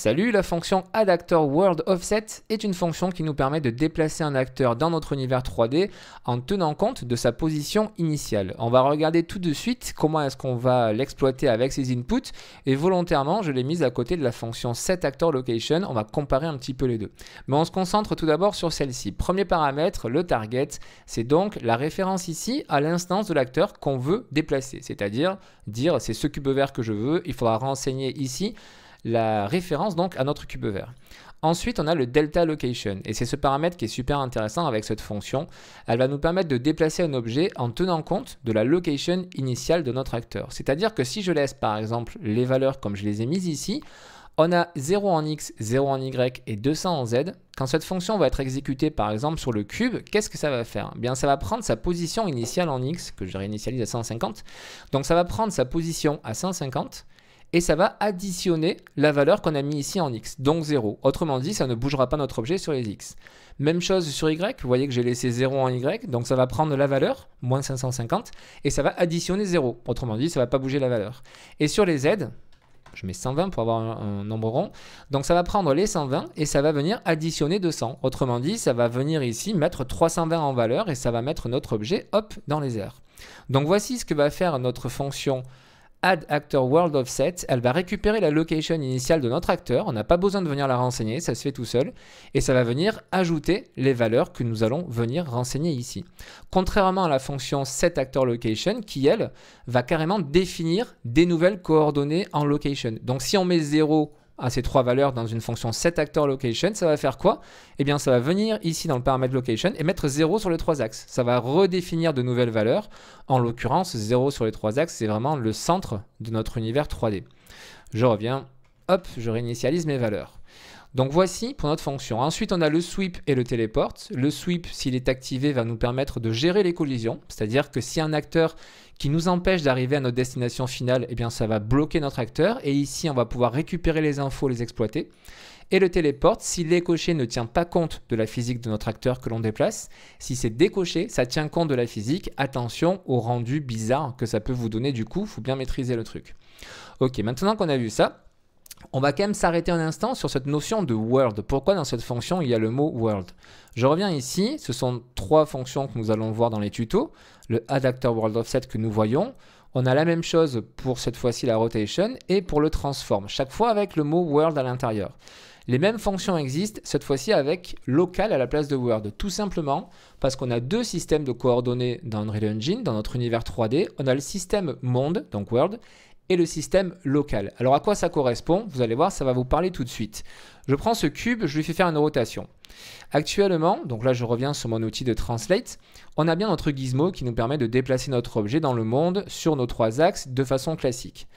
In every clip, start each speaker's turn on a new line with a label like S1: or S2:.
S1: Salut, la fonction addActorWorldOffset est une fonction qui nous permet de déplacer un acteur dans notre univers 3D en tenant compte de sa position initiale. On va regarder tout de suite comment est-ce qu'on va l'exploiter avec ses inputs et volontairement je l'ai mise à côté de la fonction setActorLocation. On va comparer un petit peu les deux. Mais on se concentre tout d'abord sur celle-ci. Premier paramètre, le target, c'est donc la référence ici à l'instance de l'acteur qu'on veut déplacer. C'est-à-dire dire c'est ce cube vert que je veux, il faudra renseigner ici la référence donc à notre cube vert. Ensuite, on a le delta location et c'est ce paramètre qui est super intéressant avec cette fonction. Elle va nous permettre de déplacer un objet en tenant compte de la location initiale de notre acteur. C'est-à-dire que si je laisse par exemple les valeurs comme je les ai mises ici, on a 0 en x, 0 en y et 200 en z. Quand cette fonction va être exécutée par exemple sur le cube, qu'est-ce que ça va faire? Bien, ça va prendre sa position initiale en x, que je réinitialise à 150. Donc ça va prendre sa position à 150. Et ça va additionner la valeur qu'on a mis ici en x, donc 0. Autrement dit, ça ne bougera pas notre objet sur les x. Même chose sur y, vous voyez que j'ai laissé 0 en y, donc ça va prendre la valeur, moins 550, et ça va additionner 0. Autrement dit, ça ne va pas bouger la valeur. Et sur les z, je mets 120 pour avoir un nombre rond, donc ça va prendre les 120 et ça va venir additionner 200. Autrement dit, ça va venir ici mettre 320 en valeur et ça va mettre notre objet, hop, dans les airs. Donc voici ce que va faire notre fonction addActorWorldOffset. Elle va récupérer la location initiale de notre acteur, on n'a pas besoin de venir la renseigner, ça se fait tout seul, et ça va venir ajouter les valeurs que nous allons venir renseigner ici. Contrairement à la fonction setActorLocation qui, elle, va carrément définir des nouvelles coordonnées en location. Donc si on met 0 à ces trois valeurs dans une fonction setActorLocation, ça va faire quoi? Eh bien, ça va venir ici dans le paramètre location et mettre 0 sur les trois axes. Ça va redéfinir de nouvelles valeurs. En l'occurrence, 0 sur les trois axes, c'est vraiment le centre de notre univers 3D. Je reviens, hop, je réinitialise mes valeurs. Donc voici pour notre fonction. Ensuite, on a le sweep et le téléport. Le sweep, s'il est activé, va nous permettre de gérer les collisions. C'est-à-dire que si un acteur qui nous empêche d'arriver à notre destination finale, eh bien ça va bloquer notre acteur. Et ici, on va pouvoir récupérer les infos, les exploiter. Et le téléport, si l'écoché ne tient pas compte de la physique de notre acteur que l'on déplace, si c'est décoché, ça tient compte de la physique. Attention au rendu bizarre que ça peut vous donner du coup. Il faut bien maîtriser le truc. Ok, maintenant qu'on a vu ça, on va quand même s'arrêter un instant sur cette notion de world. Pourquoi dans cette fonction il y a le mot world? Je reviens ici, ce sont trois fonctions que nous allons voir dans les tutos. Le addActorWorldOffset que nous voyons. On a la même chose pour cette fois-ci la rotation et pour le transform. Chaque fois avec le mot world à l'intérieur. Les mêmes fonctions existent, cette fois-ci avec local à la place de world. Tout simplement parce qu'on a deux systèmes de coordonnées dans Unreal Engine, dans notre univers 3D. On a le système monde, donc world, et le système local. Alors à quoi ça correspond? Vous allez voir, ça va vous parler tout de suite. Je prends ce cube, je lui fais faire une rotation. Actuellement, donc là je reviens sur mon outil de Translate, on a bien notre gizmo qui nous permet de déplacer notre objet dans le monde sur nos trois axes de façon classique.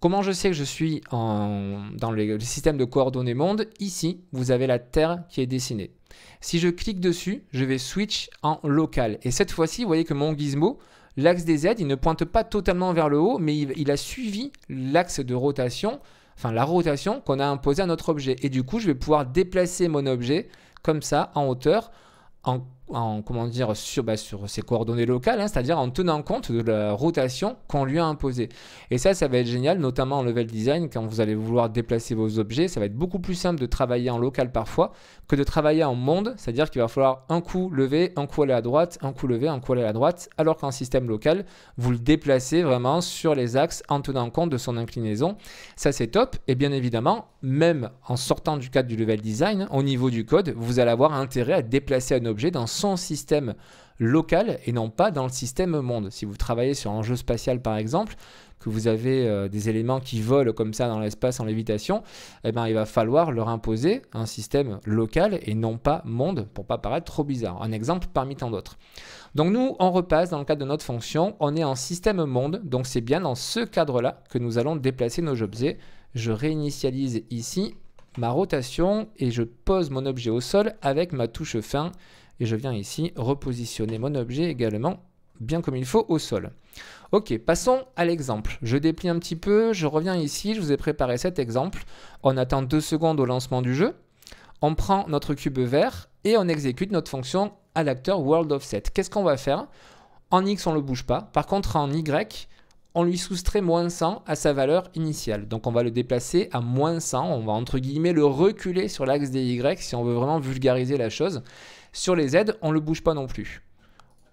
S1: Comment je sais que je suis dans le système de coordonnées monde? Ici, vous avez la Terre qui est dessinée. Si je clique dessus, je vais switch en local. Et cette fois-ci, vous voyez que mon gizmo, l'axe des Z, il ne pointe pas totalement vers le haut, mais il a suivi l'axe de rotation, enfin la rotation qu'on a imposée à notre objet. Et du coup, je vais pouvoir déplacer mon objet comme ça, en hauteur, comment dire, sur ses coordonnées locales, hein, c'est-à-dire en tenant compte de la rotation qu'on lui a imposée. Et ça va être génial, notamment en level design, quand vous allez vouloir déplacer vos objets, ça va être beaucoup plus simple de travailler en local parfois que de travailler en monde, c'est-à-dire qu'il va falloir un coup lever, un coup aller à droite, un coup lever, un coup aller à droite, alors qu'en système local, vous le déplacez vraiment sur les axes en tenant compte de son inclinaison. Ça c'est top, et bien évidemment, même en sortant du cadre du level design, au niveau du code, vous allez avoir intérêt à déplacer un objet dans son système local et non pas dans le système monde. Si vous travaillez sur un jeu spatial par exemple, que vous avez des éléments qui volent comme ça dans l'espace en lévitation, eh ben, il va falloir leur imposer un système local et non pas monde pour pas paraître trop bizarre. Un exemple parmi tant d'autres. Donc nous, on repasse dans le cadre de notre fonction, on est en système monde, donc c'est bien dans ce cadre-là que nous allons déplacer nos objets. Je réinitialise ici ma rotation et je pose mon objet au sol avec ma touche fin et je viens ici repositionner mon objet également bien comme il faut au sol. Ok, passons à l'exemple. Je déplie un petit peu, je reviens ici, je vous ai préparé cet exemple. On attend 2 secondes au lancement du jeu. On prend notre cube vert et on exécute notre fonction addActorWorldOffset. Qu'est-ce qu'on va faire? En X, on ne le bouge pas. Par contre, en Y, on lui soustrait moins 100 à sa valeur initiale. Donc on va le déplacer à moins 100, on va entre guillemets le reculer sur l'axe des Y si on veut vraiment vulgariser la chose. Sur les Z, on ne le bouge pas non plus.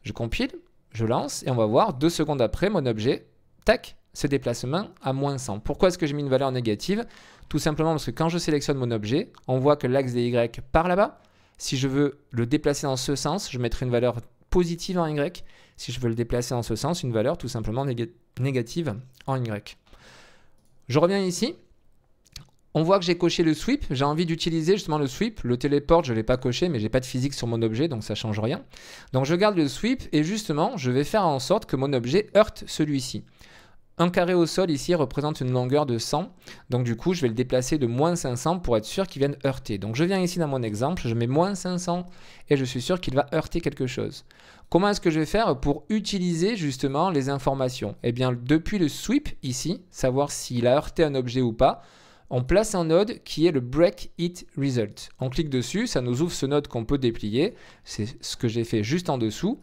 S1: Je compile, je lance et on va voir 2 secondes après mon objet, tac, ce déplacement à moins 100. Pourquoi est-ce que j'ai mis une valeur négative? Tout simplement parce que quand je sélectionne mon objet, on voit que l'axe des Y part là-bas. Si je veux le déplacer dans ce sens, je mettrai une valeur positive en Y. Si je veux le déplacer dans ce sens, une valeur tout simplement négative en Y. Je reviens ici. On voit que j'ai coché le sweep. J'ai envie d'utiliser justement le sweep. Le téléport, je ne l'ai pas coché, mais je n'ai pas de physique sur mon objet, donc ça ne change rien. Donc je garde le sweep et justement, je vais faire en sorte que mon objet heurte celui-ci. Un carré au sol ici représente une longueur de 100. Donc du coup, je vais le déplacer de moins 500 pour être sûr qu'il vienne heurter. Donc je viens ici dans mon exemple, je mets moins 500 et je suis sûr qu'il va heurter quelque chose. Comment est-ce que je vais faire pour utiliser justement les informations? Eh bien, depuis le sweep ici, savoir s'il a heurté un objet ou pas, on place un node qui est le break it result. On clique dessus, ça nous ouvre ce node qu'on peut déplier. C'est ce que j'ai fait juste en dessous.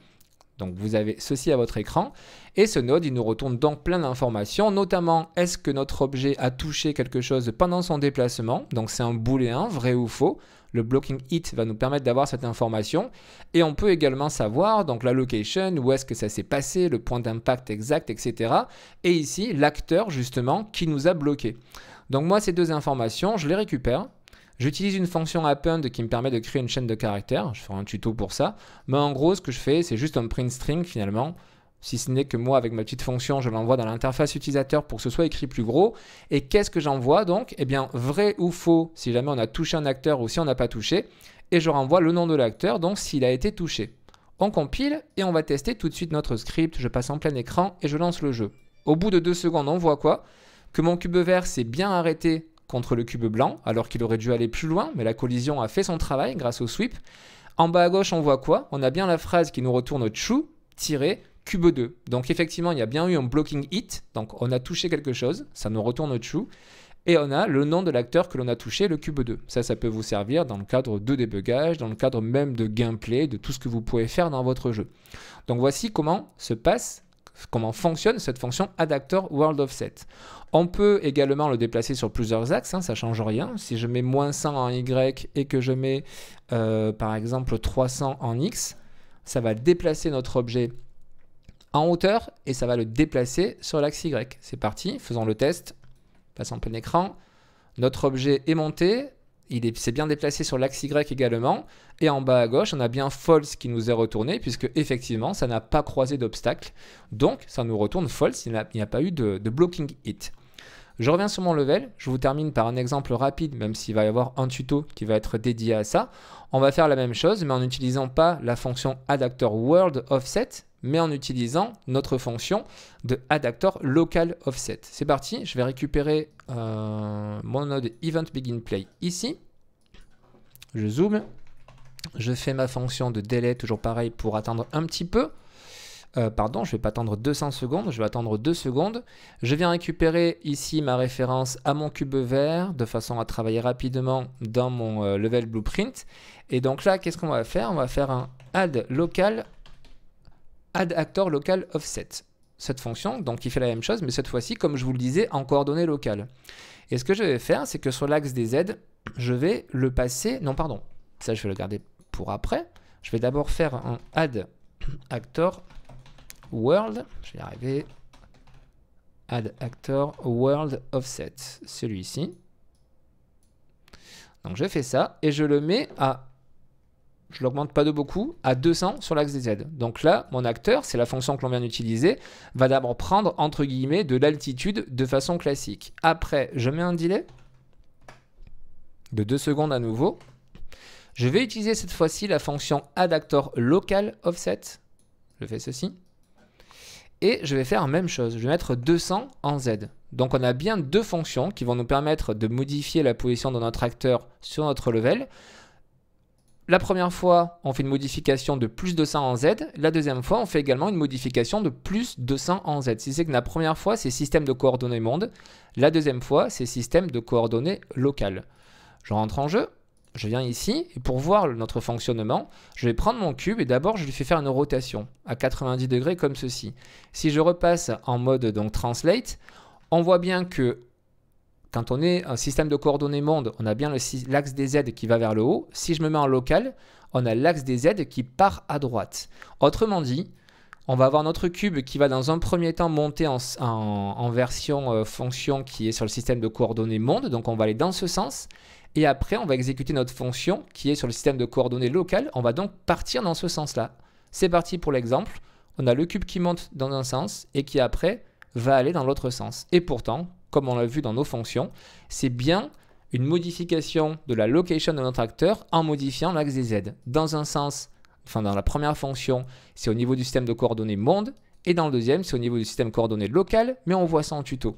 S1: Donc vous avez ceci à votre écran et ce node il nous retourne donc plein d'informations, notamment est-ce que notre objet a touché quelque chose pendant son déplacement, donc c'est un booléen, vrai ou faux. Le blocking hit va nous permettre d'avoir cette information et on peut également savoir donc la location, où est-ce que ça s'est passé, le point d'impact exact, etc. Et ici l'acteur justement qui nous a bloqué. Donc moi ces deux informations je les récupère. J'utilise une fonction append qui me permet de créer une chaîne de caractères. Je ferai un tuto pour ça. Mais en gros, ce que je fais, c'est juste un print string finalement. Si ce n'est que moi, avec ma petite fonction, je l'envoie dans l'interface utilisateur pour que ce soit écrit plus gros. Et qu'est-ce que j'envoie donc? Eh bien, vrai ou faux, si jamais on a touché un acteur ou si on n'a pas touché. Et je renvoie le nom de l'acteur, donc s'il a été touché. On compile et on va tester tout de suite notre script. Je passe en plein écran et je lance le jeu. Au bout de 2 secondes, on voit quoi? Que mon cube vert s'est bien arrêté contre le cube blanc, alors qu'il aurait dû aller plus loin, mais la collision a fait son travail grâce au sweep. En bas à gauche, on voit quoi? On a bien la phrase qui nous retourne true-cube 2. Donc effectivement, il y a bien eu un blocking hit, donc on a touché quelque chose, ça nous retourne true, et on a le nom de l'acteur que l'on a touché, le cube 2. Ça peut vous servir dans le cadre de débugage, dans le cadre même de gameplay, de tout ce que vous pouvez faire dans votre jeu. Donc voici comment fonctionne cette fonction addActorWorldOffset. On peut également le déplacer sur plusieurs axes, ça ne change rien. Si je mets moins 100 en Y et que je mets par exemple 300 en X, ça va déplacer notre objet en hauteur et ça va le déplacer sur l'axe Y. C'est parti, faisons le test. Passe en plein écran. Notre objet est monté. Il s'est bien déplacé sur l'axe Y également. Et en bas à gauche, on a bien false qui nous est retourné puisque effectivement, ça n'a pas croisé d'obstacle. Donc, ça nous retourne false. Il n'y a pas eu de blocking hit. Je reviens sur mon level. Je vous termine par un exemple rapide, même s'il va y avoir un tuto qui va être dédié à ça. On va faire la même chose, mais en n'utilisant pas la fonction addActorWorldOffset, mais en utilisant notre fonction de addActorLocalOffset. C'est parti, je vais récupérer mon node EventBeginPlay ici. Je zoome. Je fais ma fonction de délai, toujours pareil, pour attendre un petit peu. Pardon, je ne vais pas attendre 200 secondes, je vais attendre 2 secondes. Je viens récupérer ici ma référence à mon cube vert de façon à travailler rapidement dans mon level blueprint. Et donc là, qu'est-ce qu'on va faire? On va faire un addActorLocalOffset. Cette fonction, donc qui fait la même chose, mais cette fois-ci, comme je vous le disais, en coordonnées locales. Et ce que je vais faire, c'est que sur l'axe des Z, je vais le passer... Non, pardon, ça je vais le garder pour après. Je vais d'abord faire un addActorWorld, je vais y arriver, addActorWorldOffset, celui-ci. Donc je fais ça et je le mets à, je ne l'augmente pas de beaucoup, à 200 sur l'axe des Z. Donc là, mon acteur, c'est la fonction que l'on vient d'utiliser, va d'abord prendre entre guillemets de l'altitude de façon classique. Après, je mets un delay de 2 secondes à nouveau. Je vais utiliser cette fois-ci la fonction addActorLocalOffset. Je fais ceci. Et je vais faire la même chose. Je vais mettre 200 en Z. Donc on a bien 2 fonctions qui vont nous permettre de modifier la position de notre acteur sur notre level. La première fois, on fait une modification de plus 200 en Z. La deuxième fois, on fait également une modification de plus 200 en Z. Si c'est que la première fois, c'est système de coordonnées monde. La deuxième fois, c'est système de coordonnées locales. Je rentre en jeu. je viens ici, et pour voir notre fonctionnement, je vais prendre mon cube et d'abord je lui fais faire une rotation à 90 degrés comme ceci. Si je repasse en mode donc translate, on voit bien que quand on est un système de coordonnées monde, on a bien l'axe des Z qui va vers le haut. Si je me mets en local, on a l'axe des Z qui part à droite. Autrement dit, on va avoir notre cube qui va dans un premier temps monter en version fonction qui est sur le système de coordonnées monde. Donc on va aller dans ce sens. Et après, on va exécuter notre fonction qui est sur le système de coordonnées local. On va donc partir dans ce sens-là. C'est parti pour l'exemple. On a le cube qui monte dans un sens et qui après va aller dans l'autre sens. Et pourtant, comme on l'a vu dans nos fonctions, c'est bien une modification de la location de notre acteur en modifiant l'axe des Z. Dans un sens, enfin dans la première fonction, c'est au niveau du système de coordonnées monde. Et dans le deuxième, c'est au niveau du système de coordonnées local, mais on voit ça en tuto.